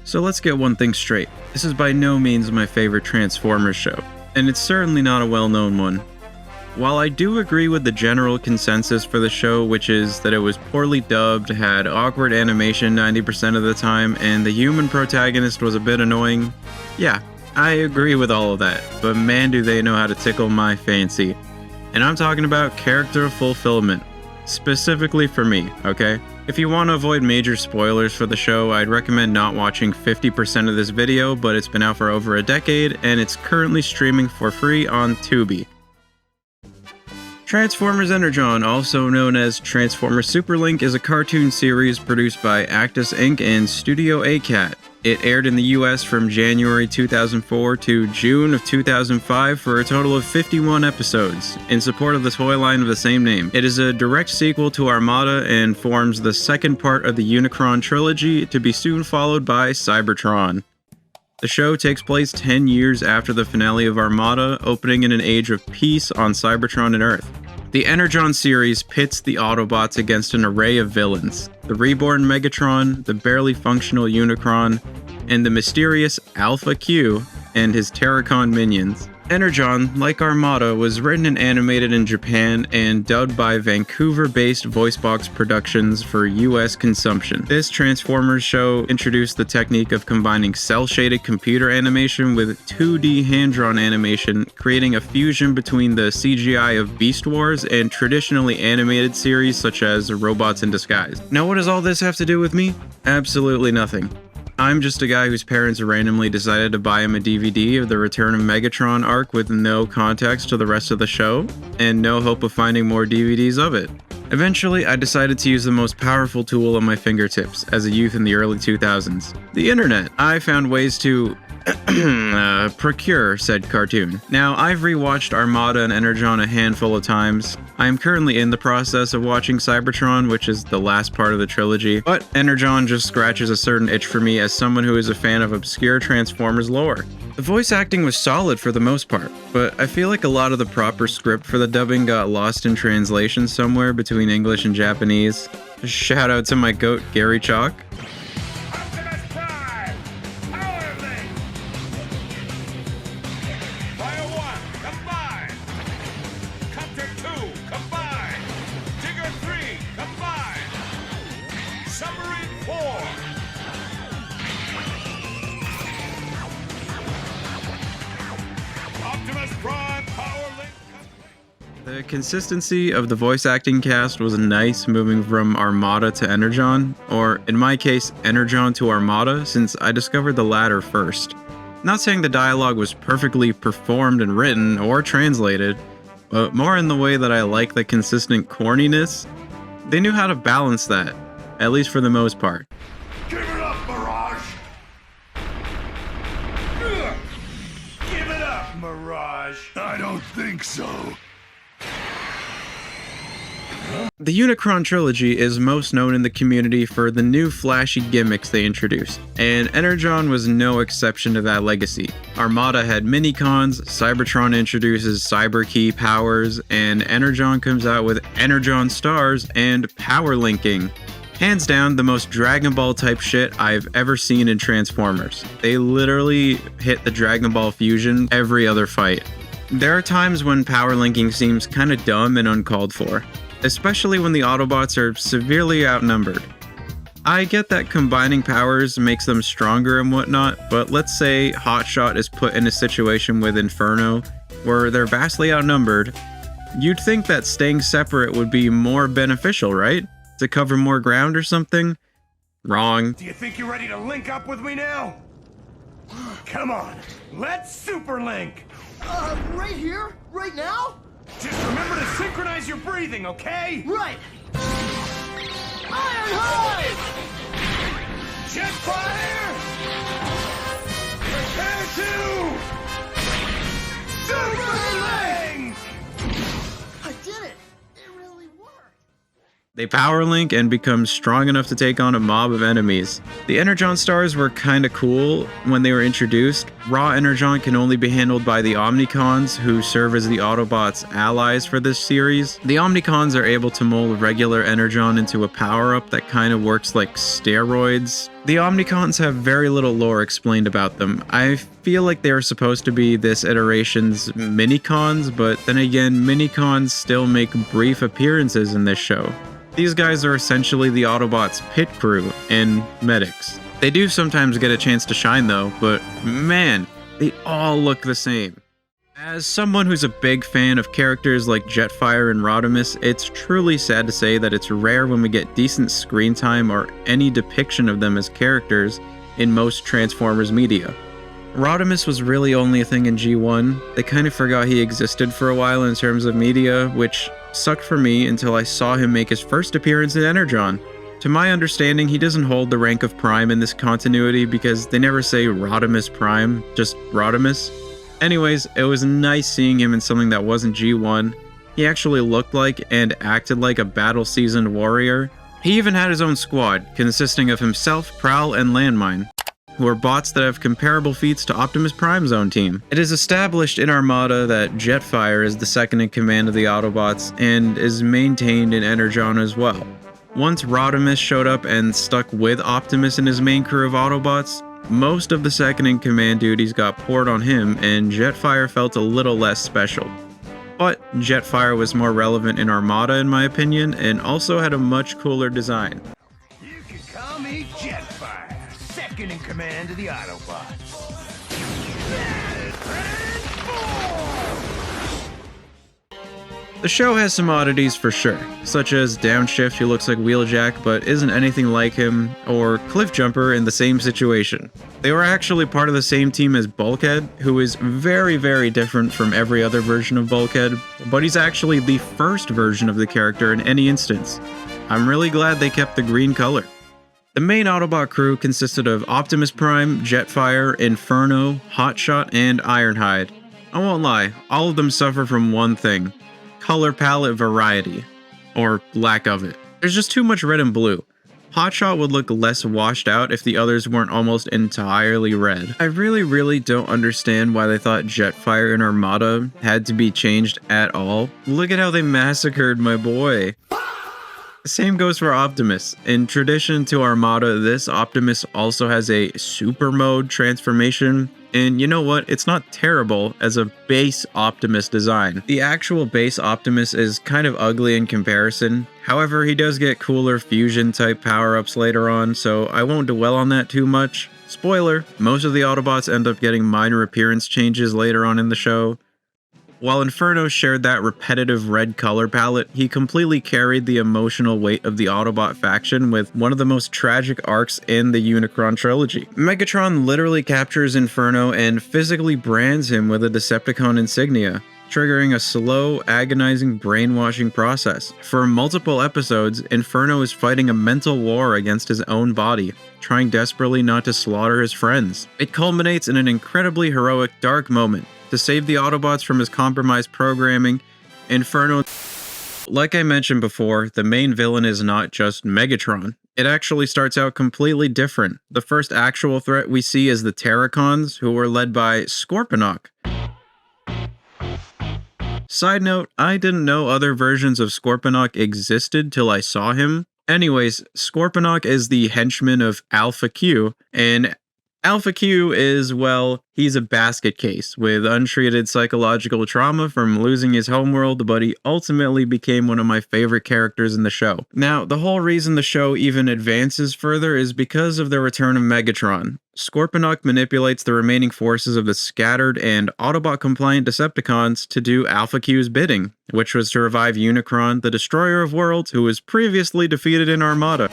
So let's get one thing straight. This is by no means my favorite Transformers show, and it's certainly not a well-known one. While I do agree with the general consensus for the show, which is that it was poorly dubbed, had awkward animation 90% of the time, and the human protagonist was a bit annoying, yeah, I agree with all of that, but man do they know how to tickle my fancy. And I'm talking about character fulfillment, specifically for me, okay? If you want to avoid major spoilers for the show, I'd recommend not watching 50% of this video, but it's been out for over a decade, and it's currently streaming for free on Tubi. Transformers Energon, also known as Transformers Superlink, is a cartoon series produced by Actus Inc. and Studio ACAT. It aired in the US from January 2004 to June of 2005 for a total of 51 episodes, in support of the toy line of the same name. It is a direct sequel to Armada and forms the second part of the Unicron Trilogy, to be soon followed by Cybertron. The show takes place 10 years after the finale of Armada, opening in an age of peace on Cybertron and Earth. The Energon series pits the Autobots against an array of villains: the reborn Megatron, the barely functional Unicron, and the mysterious Alpha Q and his Terracon minions. Energon, like Armada, was written and animated in Japan and dubbed by Vancouver-based Voicebox Productions for US consumption. This Transformers show introduced the technique of combining cel-shaded computer animation with 2D hand-drawn animation, creating a fusion between the CGI of Beast Wars and traditionally animated series such as Robots in Disguise. Now, what does all this have to do with me? Absolutely nothing. I'm just a guy whose parents randomly decided to buy him a DVD of the Return of Megatron arc with no context to the rest of the show, and no hope of finding more DVDs of it. Eventually, I decided to use the most powerful tool at my fingertips as a youth in the early 2000s, the internet. I found ways to procure said cartoon. Now, I've rewatched Armada and Energon a handful of times. I am currently in the process of watching Cybertron, which is the last part of the trilogy, but Energon just scratches a certain itch for me as someone who is a fan of obscure Transformers lore. The voice acting was solid for the most part, but I feel like a lot of the proper script for the dubbing got lost in translation somewhere between English and Japanese. Shout out to my goat, Gary Chalk. The consistency of the voice acting cast was nice, moving from Armada to Energon, or in my case, Energon to Armada, since I discovered the latter first. Not saying the dialogue was perfectly performed and written or translated, but more in the way that I like the consistent corniness. They knew how to balance that, at least for the most part. Give it up, Mirage! Give it up, Mirage! I don't think so. The Unicron Trilogy is most known in the community for the new flashy gimmicks they introduced, and Energon was no exception to that legacy. Armada had Minicons, Cybertron introduces Cyber Key powers, and Energon comes out with Energon stars and power linking. Hands down, the most Dragon Ball type shit I've ever seen in Transformers. They literally hit the Dragon Ball fusion every other fight. There are times when power linking seems kinda dumb and uncalled for, especially when the Autobots are severely outnumbered. I get that combining powers makes them stronger and whatnot, but let's say Hotshot is put in a situation with Inferno, where they're vastly outnumbered. You'd think that staying separate would be more beneficial, right? To cover more ground or something? Wrong. Do you think you're ready to link up with me now? Come on, let's super link! Right here? Right now? Just remember to synchronize your breathing, okay? Right! Ironhide! Jetfire! Prepare to... Super link! I did it! It really worked! They power link and become strong enough to take on a mob of enemies. The Energon stars were kinda cool when they were introduced. Raw Energon can only be handled by the Omnicons, who serve as the Autobots' allies for this series. The Omnicons are able to mold regular Energon into a power-up that kinda works like steroids. The Omnicons have very little lore explained about them. I feel like they are supposed to be this iteration's minicons, but then again, minicons still make brief appearances in this show. These guys are essentially the Autobots' pit crew and medics. They do sometimes get a chance to shine though, but man, they all look the same. As someone who's a big fan of characters like Jetfire and Rodimus, it's truly sad to say that it's rare when we get decent screen time or any depiction of them as characters in most Transformers media. Rodimus was really only a thing in G1. They kind of forgot he existed for a while in terms of media, which sucked for me until I saw him make his first appearance in Energon. To my understanding, he doesn't hold the rank of Prime in this continuity because they never say Rodimus Prime, just Rodimus. Anyways, it was nice seeing him in something that wasn't G1. He actually looked like and acted like a battle-seasoned warrior. He even had his own squad, consisting of himself, Prowl, and Landmine, who are bots that have comparable feats to Optimus Prime's own team. It is established in Armada that Jetfire is the second in command of the Autobots and is maintained in Energon as well. Once Rodimus showed up and stuck with Optimus and his main crew of Autobots, most of the second-in-command duties got poured on him, and Jetfire felt a little less special. But Jetfire was more relevant in Armada in my opinion, and also had a much cooler design. You can call me Jetfire, second in command of the Autobots. The show has some oddities for sure, such as Downshift who looks like Wheeljack but isn't anything like him, or Cliffjumper in the same situation. They were actually part of the same team as Bulkhead, who is very, very different from every other version of Bulkhead, but he's actually the first version of the character in any instance. I'm really glad they kept the green color. The main Autobot crew consisted of Optimus Prime, Jetfire, Inferno, Hotshot, and Ironhide. I won't lie, all of them suffer from one thing: color palette variety, or lack of it. There's just too much red and blue. Hotshot would look less washed out if the others weren't almost entirely red. I really don't understand why they thought Jetfire and Armada had to be changed at all. Look at how they massacred my boy. Same goes for Optimus. In tradition to Armada, this Optimus also has a super mode transformation. And you know what? It's not terrible as a base Optimus design. The actual base Optimus is kind of ugly in comparison. However, he does get cooler fusion type power-ups later on, so I won't dwell on that too much. Spoiler, most of the Autobots end up getting minor appearance changes later on in the show. While Inferno shared that repetitive red color palette, he completely carried the emotional weight of the Autobot faction with one of the most tragic arcs in the Unicron Trilogy. Megatron literally captures Inferno and physically brands him with a Decepticon insignia, triggering a slow, agonizing brainwashing process. For multiple episodes, Inferno is fighting a mental war against his own body, trying desperately not to slaughter his friends. It culminates in an incredibly heroic, dark moment. To save the Autobots from his compromised programming, Inferno... Like I mentioned before, the main villain is not just Megatron. It actually starts out completely different. The first actual threat we see is the Terracons, who were led by Scorponok. Side note, I didn't know other versions of Scorponok existed till I saw him. Anyways, Scorponok is the henchman of Alpha Q, and Alpha Q is, well, he's a basket case with untreated psychological trauma from losing his homeworld, but he ultimately became one of my favorite characters in the show. Now, the whole reason the show even advances further is because of the return of Megatron. Scorponok manipulates the remaining forces of the scattered and Autobot-compliant Decepticons to do Alpha Q's bidding, which was to revive Unicron, the Destroyer of Worlds, who was previously defeated in Armada.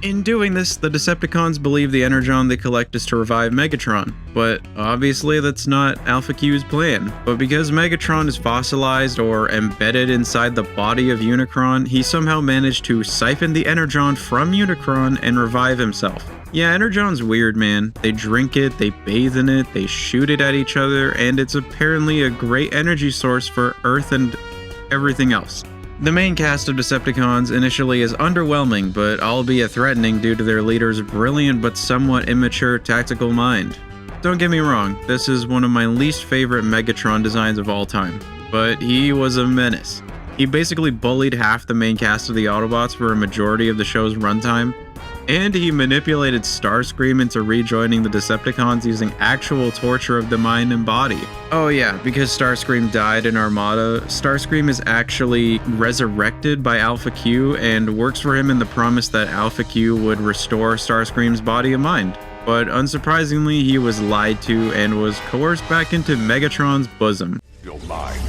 In doing this, the Decepticons believe the Energon they collect is to revive Megatron, but obviously that's not Alpha Q's plan. But because Megatron is fossilized or embedded inside the body of Unicron, he somehow managed to siphon the Energon from Unicron and revive himself. Yeah, Energon's weird, man. They drink it, they bathe in it, they shoot it at each other, and it's apparently a great energy source for Earth and everything else. The main cast of Decepticons initially is underwhelming, but albeit threatening due to their leader's brilliant but somewhat immature tactical mind. Don't get me wrong, this is one of my least favorite Megatron designs of all time, but he was a menace. He basically bullied half the main cast of the Autobots for a majority of the show's runtime, and he manipulated Starscream into rejoining the Decepticons using actual torture of the mind and body. Oh yeah, because Starscream died in Armada, Starscream is actually resurrected by Alpha Q and works for him in the promise that Alpha Q would restore Starscream's body and mind. But unsurprisingly, he was lied to and was coerced back into Megatron's bosom. You're mine.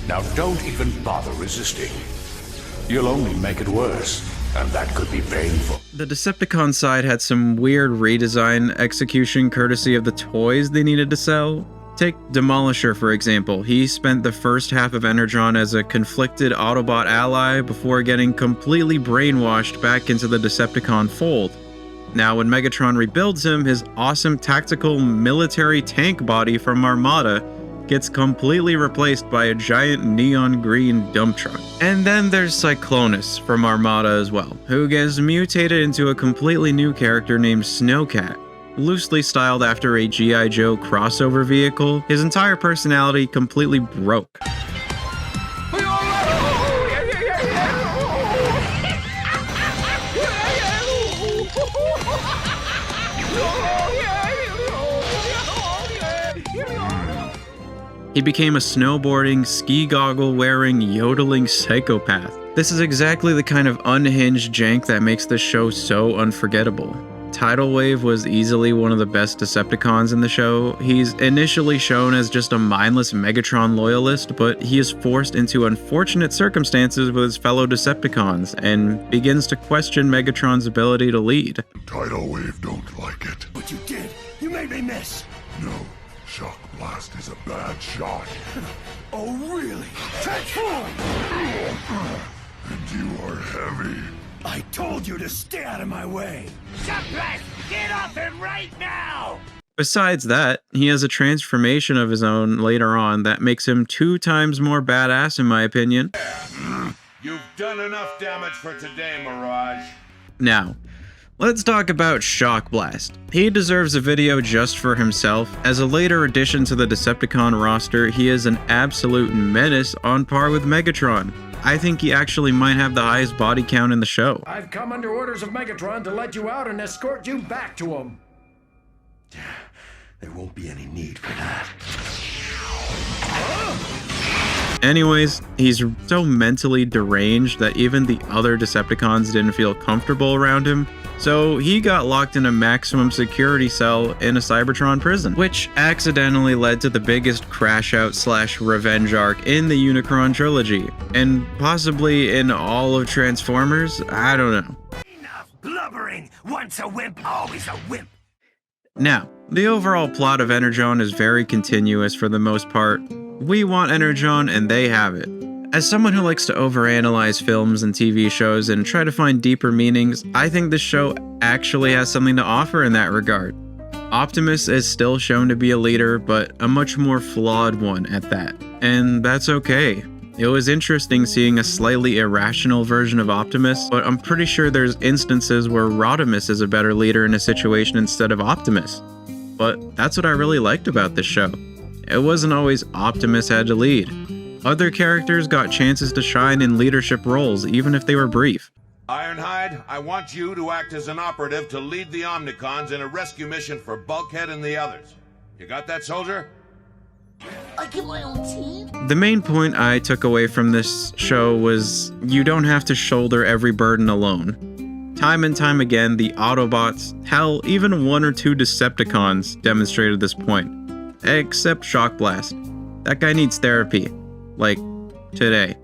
Now don't even bother resisting. You'll only make it worse, and that could be painful. The Decepticon side had some weird redesign execution courtesy of the toys they needed to sell. Take Demolisher for example. He spent the first half of Energon as a conflicted Autobot ally before getting completely brainwashed back into the Decepticon fold. Now when Megatron rebuilds him, his awesome tactical military tank body from Armada gets completely replaced by a giant neon green dump truck. And then there's Cyclonus from Armada as well, who gets mutated into a completely new character named Snowcat. Loosely styled after a G.I. Joe crossover vehicle, his entire personality completely broke. He became a snowboarding, ski goggle wearing, yodeling psychopath. This is exactly the kind of unhinged jank that makes this show so unforgettable. Tidal Wave was easily one of the best Decepticons in the show. He's initially shown as just a mindless Megatron loyalist, but he is forced into unfortunate circumstances with his fellow Decepticons and begins to question Megatron's ability to lead. Tidal Wave don't like it. But you did. You made me miss. No, Shock Blast is a bad shot. Oh, really? Transform! And you are heavy. I told you to stay out of my way. Shock Blast! Get off him right now! Besides that, he has a transformation of his own later on that makes him 2 times more badass in my opinion. You've done enough damage for today, Mirage. Now, let's talk about Shock Blast. He deserves a video just for himself. As a later addition to the Decepticon roster, he is an absolute menace on par with Megatron. I think he actually might have the highest body count in the show. I've come under orders of Megatron to let you out and escort you back to him. There won't be any need for that. Anyways, he's so mentally deranged that even the other Decepticons didn't feel comfortable around him, so he got locked in a maximum security cell in a Cybertron prison, which accidentally led to the biggest crash out / revenge arc in the Unicron Trilogy, and possibly in all of Transformers. I don't know. Enough blubbering! Once a wimp, always a wimp! Now, the overall plot of Energon is very continuous for the most part. We want Energon and they have it. As someone who likes to overanalyze films and TV shows and try to find deeper meanings, I think this show actually has something to offer in that regard. Optimus is still shown to be a leader, but a much more flawed one at that. And that's okay. It was interesting seeing a slightly irrational version of Optimus, but I'm pretty sure there's instances where Rodimus is a better leader in a situation instead of Optimus. But that's what I really liked about this show. It wasn't always Optimus had to lead. Other characters got chances to shine in leadership roles, even if they were brief. Ironhide, I want you to act as an operative to lead the Omnicons in a rescue mission for Bulkhead and the others. You got that, soldier? I get my own team? The main point I took away from this show was you don't have to shoulder every burden alone. Time and time again, the Autobots, hell, even 1 or 2 Decepticons demonstrated this point. Except Shock Blast. That guy needs therapy. Like, today.